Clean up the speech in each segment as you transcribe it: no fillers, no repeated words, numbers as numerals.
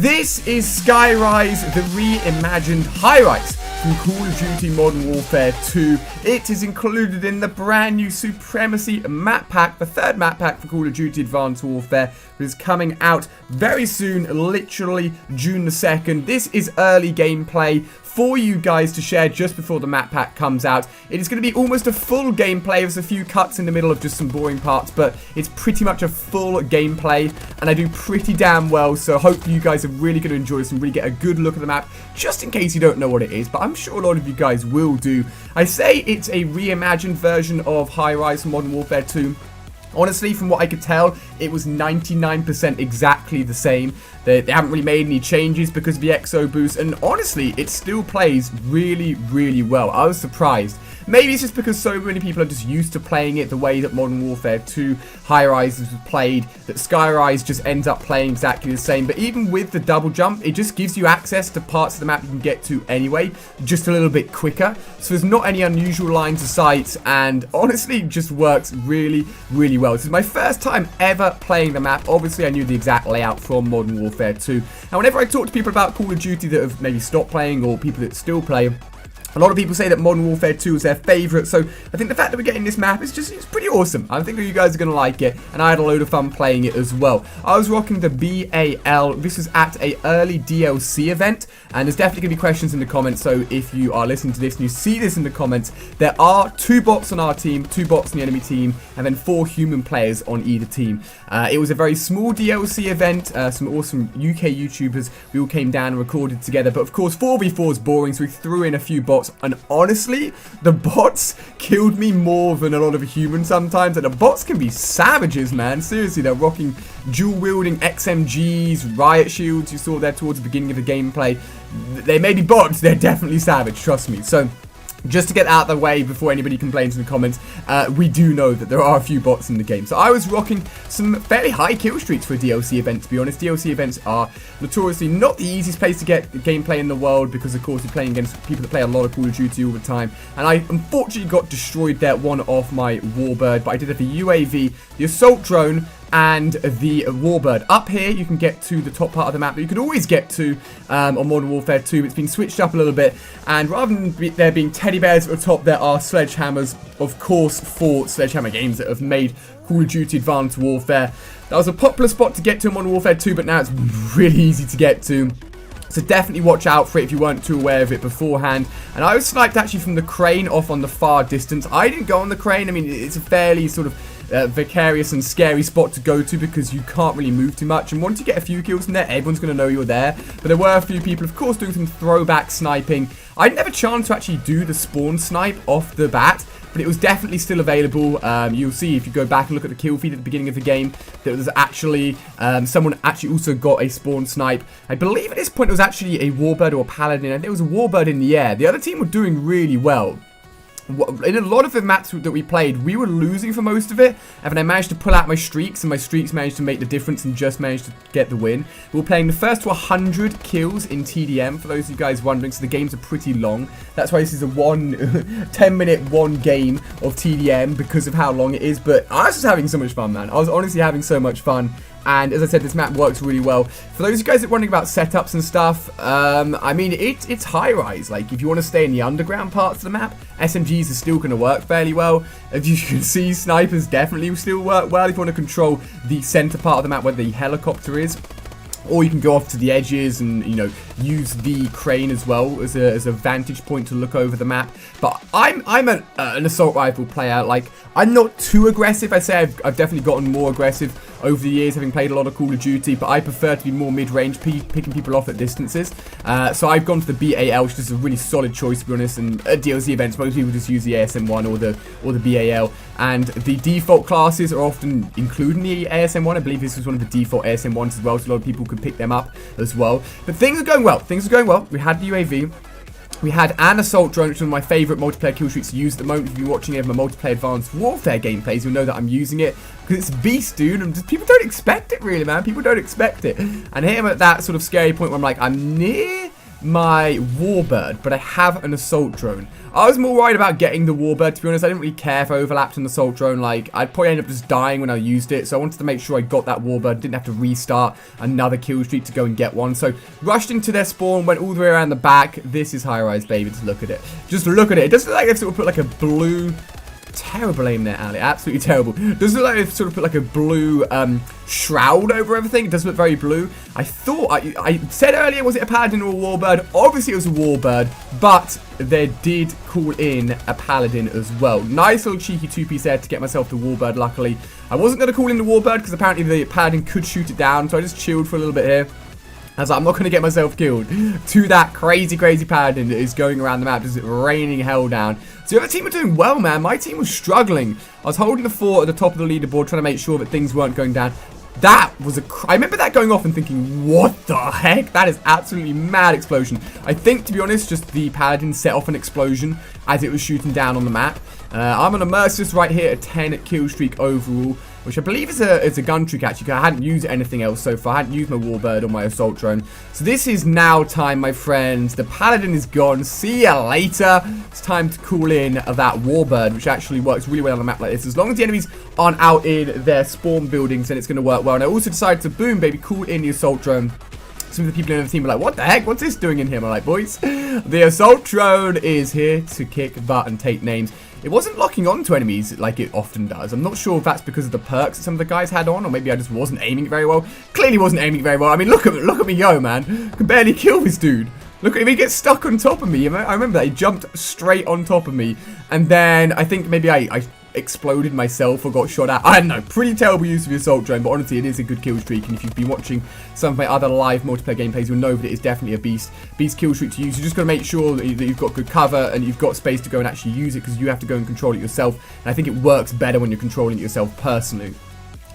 This is Skyrise, the reimagined HIGHRISE from Call of Duty Modern Warfare 2. It is included in the brand new Supremacy map pack, the third map pack for Call of Duty Advanced Warfare, which is coming out very soon, literally June the 2nd. This is early gameplay for you guys to share just before the map pack comes out. It is going to be almost a full gameplay. There's a few cuts in the middle of just some boring parts, but it's pretty much a full gameplay, and I do pretty damn well, so hopefully you guys are really going to enjoy this and really get a good look at the map, just in case you don't know what it is, but I'm sure a lot of you guys will do. I say it's a reimagined version of HIGHRISE from Modern Warfare 2. Honestly, from what I could tell, it was 99% exactly the same. They haven't really made any changes because of the EXO boost, and honestly, it still plays really, really well. I was surprised. Maybe it's just because so many people are just used to playing it the way that Modern Warfare 2 HIGHRISE was played, that Skyrise just ends up playing exactly the same. But even with the double jump, it just gives you access to parts of the map you can get to anyway, just a little bit quicker. So there's not any unusual lines of sight, and honestly, it just works really, really well. This is my first time ever playing the map. Obviously, I knew the exact layout from Modern Warfare 2. And whenever I talk to people about Call of Duty that have maybe stopped playing, or people that still play, a lot of people say that Modern Warfare 2 is their favourite, so I think the fact that we're getting this map is it's pretty awesome. I think you guys are going to like it, and I had a load of fun playing it as well. I was rocking the BAL. This was at a early DLC event, and there's definitely going to be questions in the comments, so if you are listening to this and you see this in the comments, there are 2 bots on our team, 2 bots on the enemy team, and then 4 human players on either team. It was a very small DLC event, some awesome UK YouTubers, we all came down and recorded together, but of course 4v4 is boring, so we threw in a few bots. And honestly, the bots killed me more than a lot of humans sometimes. And the bots can be savages, man. Seriously, they're rocking dual-wielding XMGs, riot shields. You saw there towards the beginning of the gameplay. They may be bots, they're definitely savage, trust me. So just to get out of the way before anybody complains in the comments, we do know that there are a few bots in the game. So I was rocking some fairly high kill streaks for a DLC event, to be honest. DLC events are notoriously not the easiest place to get gameplay in the world because, of course, you're playing against people that play a lot of Call of Duty all the time. And I unfortunately got destroyed there, one off my Warbird, but I did have the UAV, the assault drone, and the Warbird. Up here, you can get to the top part of the map that you could always get to on Modern Warfare 2. It's been switched up a little bit, and rather than there being teddy bears at the top, there are sledgehammers, of course, for Sledgehammer Games that have made Call of Duty Advanced Warfare. That was a popular spot to get to in Modern Warfare 2, but now it's really easy to get to. So definitely watch out for it if you weren't too aware of it beforehand. And I was sniped actually from the crane off on the far distance. I didn't go on the crane. I mean, it's a fairly sort of vicarious and scary spot to go to because you can't really move too much, and once you get a few kills in there, everyone's going to know you're there. But there were a few people, of course, doing some throwback sniping. I didn't have a chance to actually do the spawn snipe off the bat, but it was definitely still available. You'll see if you go back and look at the kill feed at the beginning of the game that there's actually someone actually also got a spawn snipe. I believe at this point it was actually a Warbird or a Paladin, and there was a Warbird in the air. The other team were doing really well. In a lot of the maps that we played, we were losing for most of it, and then I managed to pull out my streaks, and my streaks managed to make the difference and just managed to get the win. We were playing the first to 100 kills in TDM, for those of you guys wondering, so the games are pretty long. That's why this is a 10-minute one game of TDM, because of how long it is, but I was just having so much fun, man. I was honestly having so much fun. And as I said, this map works really well. For those of you guys that are wondering about setups and stuff, I mean, it's HIGHRISE. Like, if you want to stay in the underground parts of the map, SMGs are still going to work fairly well. As you can see, snipers definitely will still work well if you want to control the center part of the map where the helicopter is. Or you can go off to the edges and, you know, use the crane as well as a vantage point to look over the map. But I'm an assault rifle player. Like, I'm not too aggressive. I say I've definitely gotten more aggressive over the years, having played a lot of Call of Duty, but I prefer to be more mid-range, picking people off at distances. So I've gone for the BAL, which is a really solid choice, to be honest. And at DLC events, most people just use the ASM1 or the BAL. And the default classes are often including the ASM1. I believe this was one of the default ASM1s as well, so a lot of people could pick them up as well. But things are going well. Things are going well. We had the UAV. We had an assault drone, which is one of my favourite multiplayer kill streaks to use at the moment. If you're watching any of my multiplayer Advanced Warfare gameplays, you'll know that I'm using it because it's beast, dude. And people don't expect it, really, man. People don't expect it. And here I'm at that sort of scary point where I'm like, I'm near my warbird, but I have an assault drone. I was more worried about getting the warbird, to be honest. I didn't really care if I overlapped an assault drone. Like, I'd probably end up just dying when I used it, so I wanted to make sure I got that warbird, didn't have to restart another kill streak to go and get one. So, rushed into their spawn, went all the way around the back. This is high-rise, baby. Just look at it. Just look at it. It doesn't look like they've sort of put like a blue... Terrible aim there, Ali. Absolutely terrible. Does look like they've sort of put like a blue shroud over everything. It does look very blue. I thought, I said earlier, was it a paladin or a warbird? Obviously it was a warbird, but they did call in a paladin as well. Nice little cheeky two-piece there to get myself the warbird, luckily. I wasn't going to call in the warbird because apparently the paladin could shoot it down, so I just chilled for a little bit here. I was like, I'm not going to get myself killed to that crazy paladin that is going around the map, just raining hell down. So the other team were doing well, man. My team was struggling. I was holding the fort at the top of the leaderboard, trying to make sure that things weren't going down. That was I remember that going off and thinking, what the heck? That is absolutely mad explosion. I think, to be honest, just the paladin set off an explosion as it was shooting down on the map. I'm on a Merciless right here, a 10 kill streak overall, which I believe is a gun trick actually, because I hadn't used anything else so far. I hadn't used my warbird or my assault drone. So this is now time, my friends. The paladin is gone. See ya later. It's time to call in that warbird, which actually works really well on a map like this. As long as the enemies aren't out in their spawn buildings, then it's going to work well. And I also decided to, boom, baby, call in the assault drone. Some of the people in the team were like, what the heck? What's this doing in here? I'm like, boys, the assault drone is here to kick butt and take names. It wasn't locking on to enemies like it often does. I'm not sure if that's because of the perks that some of the guys had on, or maybe I just wasn't aiming very well. Clearly wasn't aiming very well. I mean, look at me go, man. I can barely kill this dude. Look at him, he gets stuck on top of me. I remember that. He jumped straight on top of me. And then I think maybe I exploded myself or got shot at. I don't know. Pretty terrible use of the assault drone, but honestly, it is a good kill streak. And if you've been watching some of my other live multiplayer gameplays, you'll know that it is definitely a beast kill streak to use. You just got to make sure that you've got good cover and you've got space to go and actually use it, because you have to go and control it yourself. And I think it works better when you're controlling it yourself personally.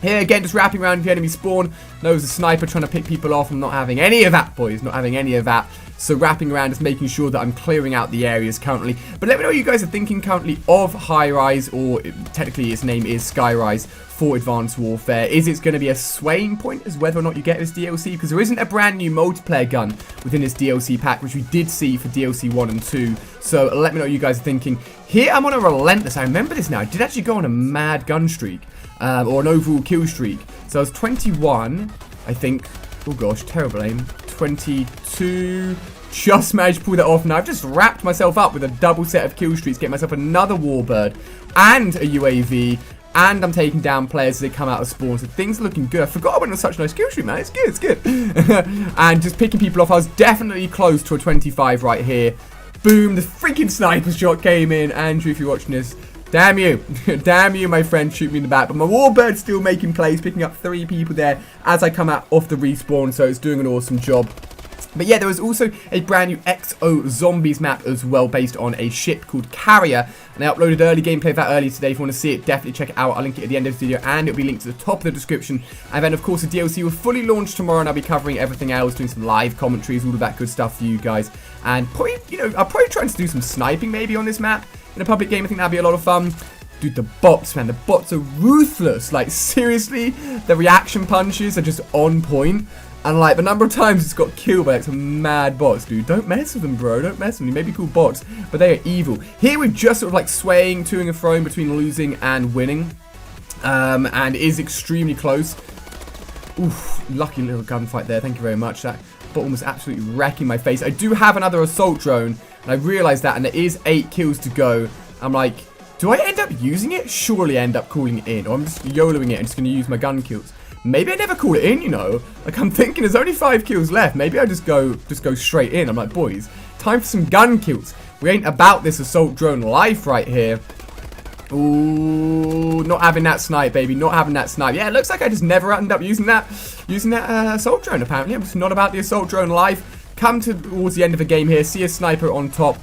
Here again, just wrapping around the enemy spawn. There's a sniper trying to pick people off. I'm not having any of that, boys. Not having any of that. So wrapping around, just making sure that I'm clearing out the areas currently. But let me know what you guys are thinking currently of HIGHRISE, or technically its name is Skyrise, for Advanced Warfare. Is it going to be a swaying point as whether or not you get this DLC? Because there isn't a brand new multiplayer gun within this DLC pack, which we did see for DLC 1 and 2. So let me know what you guys are thinking. Here I'm on a relentless, I remember this now, I did actually go on a mad gun streak. Or an overall kill streak. So I was 21, I think. Oh gosh, terrible aim. 22. Just managed to pull that off. Now I've just wrapped myself up with a double set of kill streaks, get myself another warbird and a UAV, and I'm taking down players as they come out of spawn. So things are looking good. I forgot I went on such a nice kill streak, man. It's good, it's good. And just picking people off. I was definitely close to a 25 right here. Boom, the freaking sniper shot came in. Andrew, if you're watching this, damn you. Damn you, my friend. Shoot me in the back. But my warbird's still making plays, picking up 3 people there as I come out off the respawn. So it's doing an awesome job. But yeah, there was also a brand new XO Zombies map as well, based on a ship called Carrier. And I uploaded early gameplay of that earlier today. If you want to see it, definitely check it out. I'll link it at the end of the video, and it'll be linked to the top of the description. And then, of course, the DLC will fully launch tomorrow, and I'll be covering everything else, doing some live commentaries, all of that good stuff for you guys. And probably, you know, I'm probably trying to do some sniping maybe on this map in a public game. I think that'd be a lot of fun. Dude, the bots, man, the bots are ruthless. Like, seriously, the reaction punches are just on point. And like the number of times it's got killed by like some mad bots, dude. Don't mess with them, bro. Don't mess with them. They may be called bots, but they are evil. Here we're just sort of like swaying, toing and froing between losing and winning. And it is extremely close. Oof, lucky little gunfight there. Thank you very much. That bot was absolutely wrecking my face. I do have another assault drone, and I realized that, and there is 8 kills to go. I'm like, do I end up using it? Surely I end up calling it in, or I'm just YOLOing it and just going to use my gun kills. Maybe I never call it in, you know. Like, I'm thinking there's only 5 kills left. Maybe I just go straight in. I'm like, boys, time for some gun kills. We ain't about this assault drone life right here. Ooh, not having that snipe, baby. Not having that snipe. Yeah, it looks like I just never ended up using that assault drone, apparently. I'm just not about the assault drone life. Come towards the end of the game here. See a sniper on top.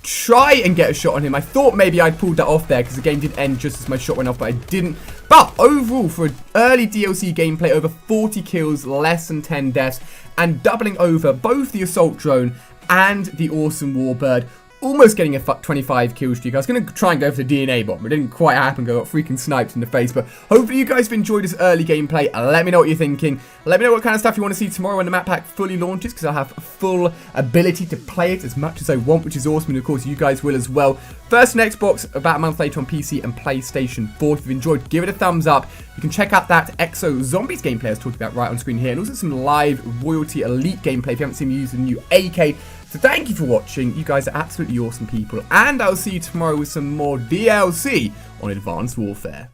Try and get a shot on him. I thought maybe I pulled that off there because the game did end just as my shot went off, but I didn't. But overall, for an early DLC gameplay, over 40 kills, less than 10 deaths, and doubling over both the assault drone and the awesome warbird. almost getting a 25 kill streak. I was going to try and go for the DNA bomb. It didn't quite happen. Got freaking sniped in the face. But hopefully you guys have enjoyed this early gameplay. Let me know what you're thinking. Let me know what kind of stuff you want to see tomorrow when the map pack fully launches, because I'll have full ability to play it as much as I want, which is awesome. And of course, you guys will as well. First on Xbox, about a month later on PC and PlayStation 4. If you've enjoyed, give it a thumbs up. You can check out that Exo Zombies gameplay I was talking about right on screen here, and also some live Royalty Elite gameplay if you haven't seen me use the new AK. So thank you for watching. You guys are absolutely awesome people, and I'll see you tomorrow with some more DLC on Advanced Warfare.